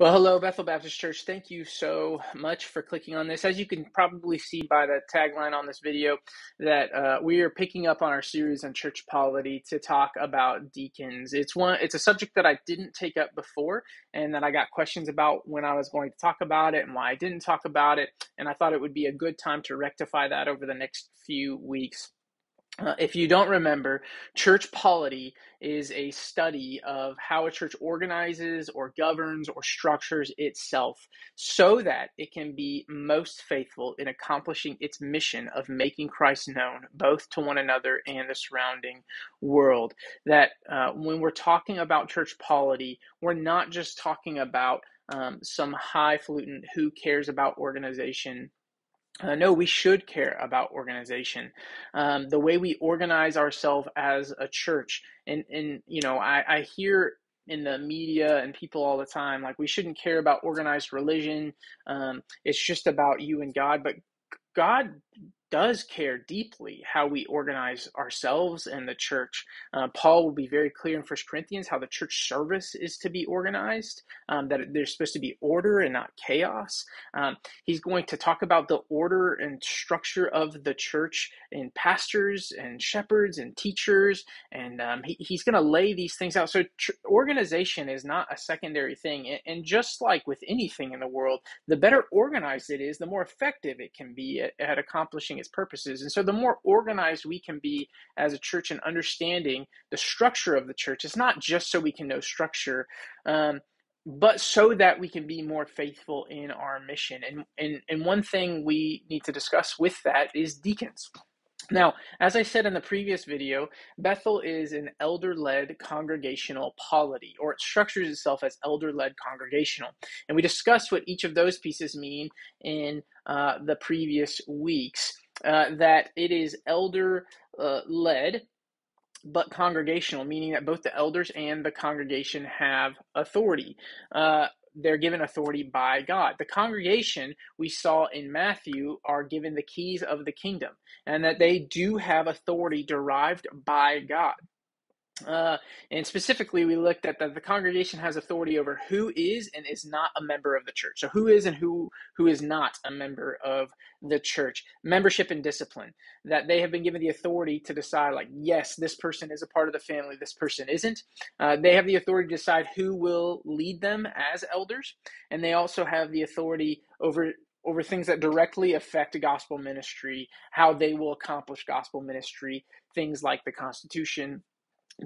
Well, hello, Bethel Baptist Church. Thank you so much for clicking on this. As you can probably see by the tagline on this video, that we are picking up on our series on Church Polity to talk about deacons. It's a subject that I didn't take up before, and that I got questions about when I was going to talk about it and why I didn't talk about it. And I thought it would be a good time to rectify that over the next few weeks. If you don't remember, church polity is a study of how a church organizes or governs or structures itself so that it can be most faithful in accomplishing its mission of making Christ known both to one another and the surrounding world. That when we're talking about church polity, we're not just talking about some highfalutin who cares about organization. No, we should care about organization. The way we organize ourselves as a church. And I hear in the media and people all the time, like, we shouldn't care about organized religion. It's just about you and God. But God does care deeply how we organize ourselves and the church. Paul will be very clear in 1 Corinthians how the church service is to be organized, that there's supposed to be order and not chaos. He's going to talk about the order and structure of the church in pastors and shepherds and teachers, and he's going to lay these things out. So organization is not a secondary thing, and just like with anything in the world, the better organized it is, the more effective it can be at accomplishing its purposes. And so the more organized we can be as a church in understanding the structure of the church, it's not just so we can know structure, but so that we can be more faithful in our mission. And one thing we need to discuss with that is deacons. Now, as I said in the previous video, Bethel is an elder-led congregational polity, or it structures itself as elder-led congregational. And we discussed what each of those pieces mean in the previous weeks, that it is elder-led, but congregational, meaning that both the elders and the congregation have authority. They're given authority by God. The congregation, we saw in Matthew, are given the keys of the kingdom, and that they do have authority derived by God. And specifically, we looked at that the congregation has authority over who is and is not a member of the church. So who is and who is not a member of the church. Membership and discipline. That they have been given the authority to decide, like, yes, this person is a part of the family, this person isn't. They have the authority to decide who will lead them as elders. And they also have the authority over things that directly affect gospel ministry, how they will accomplish gospel ministry, things like the Constitution,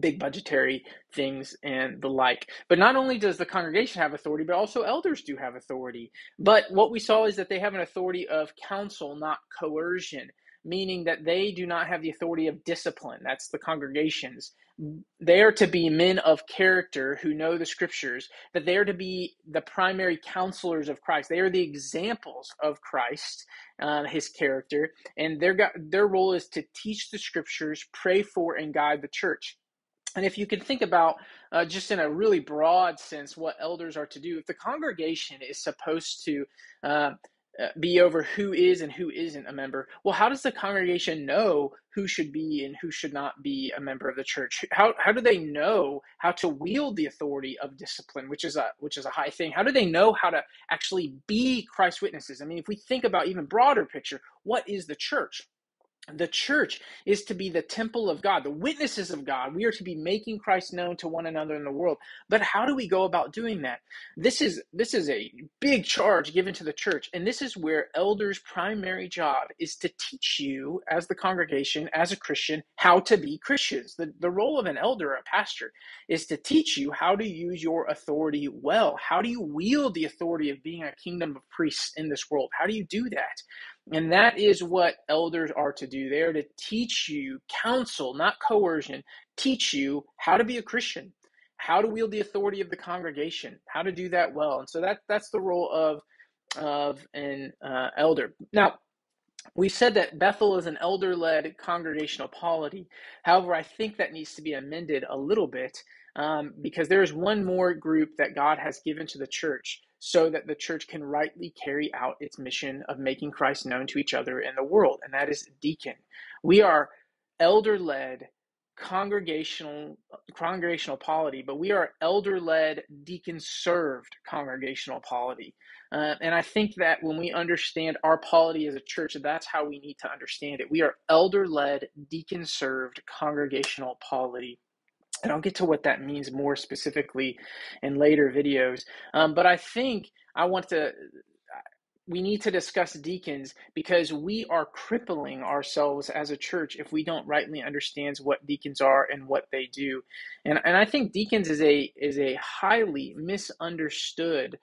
big budgetary things and the like. But not only does the congregation have authority, but also elders do have authority. But what we saw is that they have an authority of counsel, not coercion, meaning that they do not have the authority of discipline. That's the congregations. They are to be men of character who know the scriptures, that they are to be the primary counselors of Christ. They are the examples of Christ, his character, and their role is to teach the scriptures, pray for, and guide the church. And if you can think about, just in a really broad sense, what elders are to do, if the congregation is supposed to be over who is and who isn't a member, well, how does the congregation know who should be and who should not be a member of the church? How do they know how to wield the authority of discipline, which is a high thing? How do they know how to actually be Christ's witnesses? I mean, if we think about even broader picture, what is the church? The church is to be the temple of God, the witnesses of God. We are to be making Christ known to one another in the world. But how do we go about doing that? This is a big charge given to the church. And this is where elders' primary job is to teach you, as the congregation, as a Christian, how to be Christians. The role of an elder, a pastor, is to teach you how to use your authority well. How do you wield the authority of being a kingdom of priests in this world? How do you do that? And that is what elders are to do. They are to teach you, counsel, not coercion, teach you how to be a Christian, how to wield the authority of the congregation, how to do that well. And so that's the role of an elder. Now, we said that Bethel is an elder-led congregational polity. However, I think that needs to be amended a little bit, because there is one more group that God has given to the church so that the church can rightly carry out its mission of making Christ known to each other in the world, and that is deacon. We are elder-led congregational polity, but we are elder-led, deacon-served congregational polity. And I think that when we understand our polity as a church, that's how we need to understand it. We are elder-led, deacon-served congregational polity. And I'll get to what that means more specifically in later videos. But I think we need to discuss deacons because we are crippling ourselves as a church if we don't rightly understand what deacons are and what they do. And I think deacons is a highly misunderstood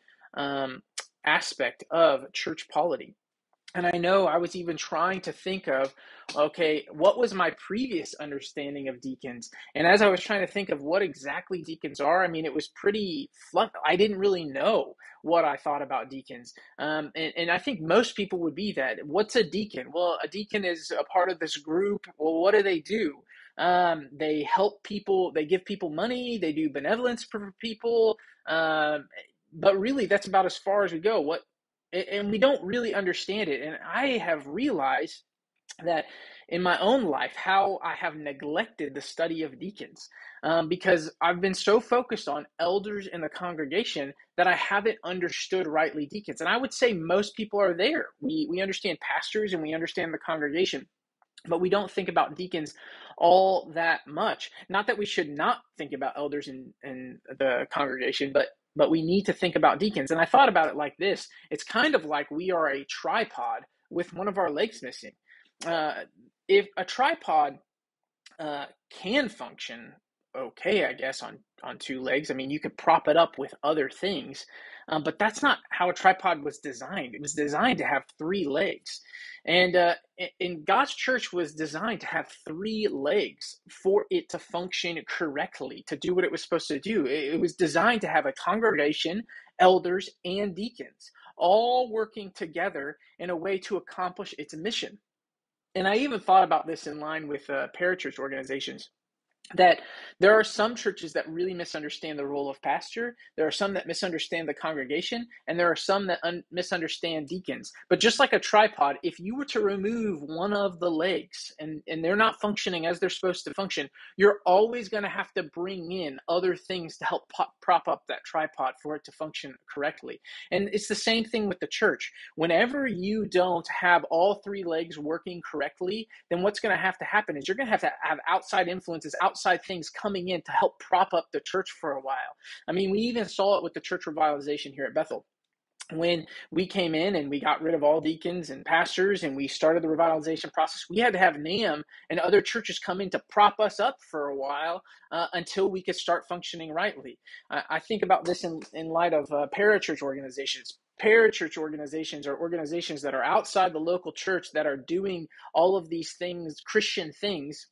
aspect of church polity. And I know I was even trying to think of, okay, what was my previous understanding of deacons? And as I was trying to think of what exactly deacons are, I mean, it was pretty I didn't really know what I thought about deacons. And I think most people would be that. What's a deacon? Well, a deacon is a part of this group. Well, what do? They help people, they give people money, they do benevolence for people. But really, that's about as far as we go. And we don't really understand it. And I have realized that in my own life, how I have neglected the study of deacons because I've been so focused on elders in the congregation that I haven't understood rightly deacons. And I would say most people are there. We understand pastors and we understand the congregation, but we don't think about deacons all that much. Not that we should not think about elders in the congregation, but we need to think about deacons. And I thought about it like this. It's kind of like we are a tripod with one of our legs missing. If a tripod can function okay, I guess, on two legs. I mean, you could prop it up with other things, but that's not how a tripod was designed. It was designed to have three legs. And God's church was designed to have three legs for it to function correctly, to do what it was supposed to do. It was designed to have a congregation, elders, and deacons, all working together in a way to accomplish its mission. And I even thought about this in line with Parachurch Organizations, that there are some churches that really misunderstand the role of pastor. There are some that misunderstand the congregation, and there are some that misunderstand deacons. But just like a tripod, if you were to remove one of the legs and they're not functioning as they're supposed to function, you're always going to have to bring in other things to help prop up that tripod for it to function correctly. And it's the same thing with the church. Whenever you don't have all three legs working correctly, then what's going to happen is you're going to have outside influences, outside things coming in to help prop up the church for a while. I mean, we even saw it with the church revitalization here at Bethel. When we came in and we got rid of all deacons and pastors and we started the revitalization process, we had to have NAM and other churches come in to prop us up for a while until we could start functioning rightly. I think about this in light of parachurch organizations. Parachurch organizations are organizations that are outside the local church that are doing all of these things, Christian things.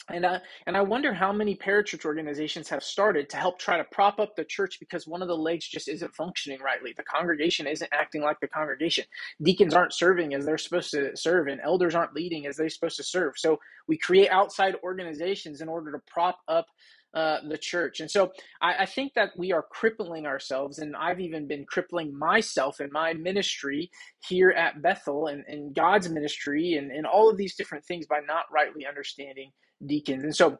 And I wonder how many parachurch organizations have started to help try to prop up the church because one of the legs just isn't functioning rightly. The congregation isn't acting like the congregation. Deacons aren't serving as they're supposed to serve, and elders aren't leading as they're supposed to serve. So we create outside organizations in order to prop up the church. And so I think that we are crippling ourselves, and I've even been crippling myself in my ministry here at Bethel and God's ministry and all of these different things by not rightly understanding deacons. And so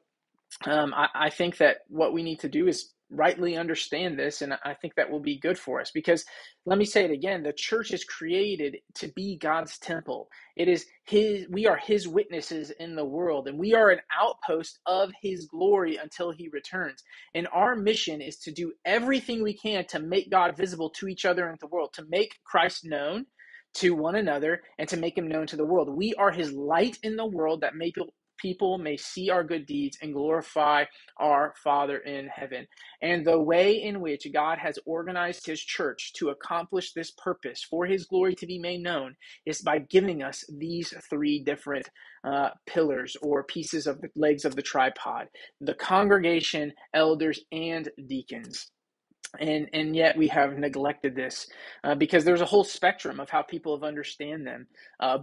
I think that what we need to do is rightly understand this, and I think that will be good for us, because let me say it again, the church is created to be God's temple. We are his witnesses in the world, and we are an outpost of his glory until he returns. And our mission is to do everything we can to make God visible to each other in the world, to make Christ known to one another and to make him known to the world. We are his light in the world that people may see our good deeds and glorify our Father in heaven. And the way in which God has organized his church to accomplish this purpose for his glory to be made known is by giving us these three different pillars or pieces of the legs of the tripod: the congregation, elders, and deacons. And yet we have neglected this because there's a whole spectrum of how people have understand them.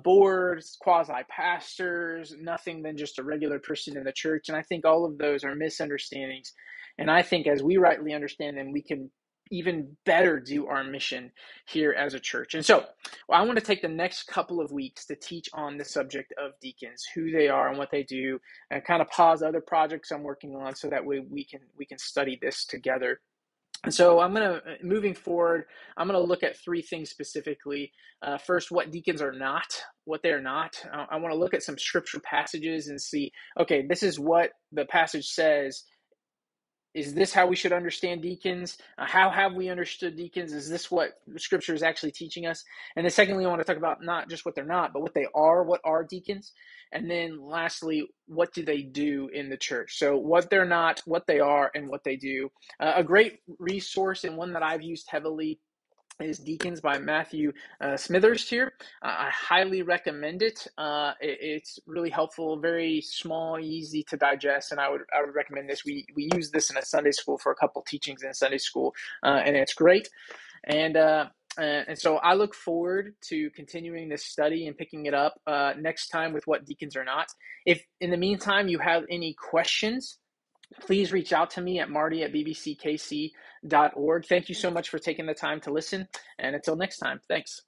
Boards, quasi-pastors, nothing than just a regular person in the church. And I think all of those are misunderstandings. And I think as we rightly understand them, we can even better do our mission here as a church. And so I want to take the next couple of weeks to teach on the subject of deacons, who they are and what they do, and kind of pause other projects I'm working on so that we can study this together. And so moving forward, I'm going to look at three things specifically. First, what deacons are not, what they're not. I want to look at some scripture passages and see, okay, this is what the passage says. Is this how we should understand deacons? How have we understood deacons? Is this what Scripture is actually teaching us? And then secondly, I want to talk about not just what they're not, but what they are. What are deacons? And then lastly, what do they do in the church? So what they're not, what they are, and what they do. A great resource and one that I've used heavily is Deacons by Matthew Smithers here. I highly recommend it. It's really helpful, very small, easy to digest, and I would recommend this. We use this in a Sunday school for a couple teachings in Sunday school, and it's great. And so I look forward to continuing this study and picking it up next time with what deacons are not. If in the meantime you have any questions, please reach out to me at marty@bbckc.org. Thank you so much for taking the time to listen. And until next time, thanks.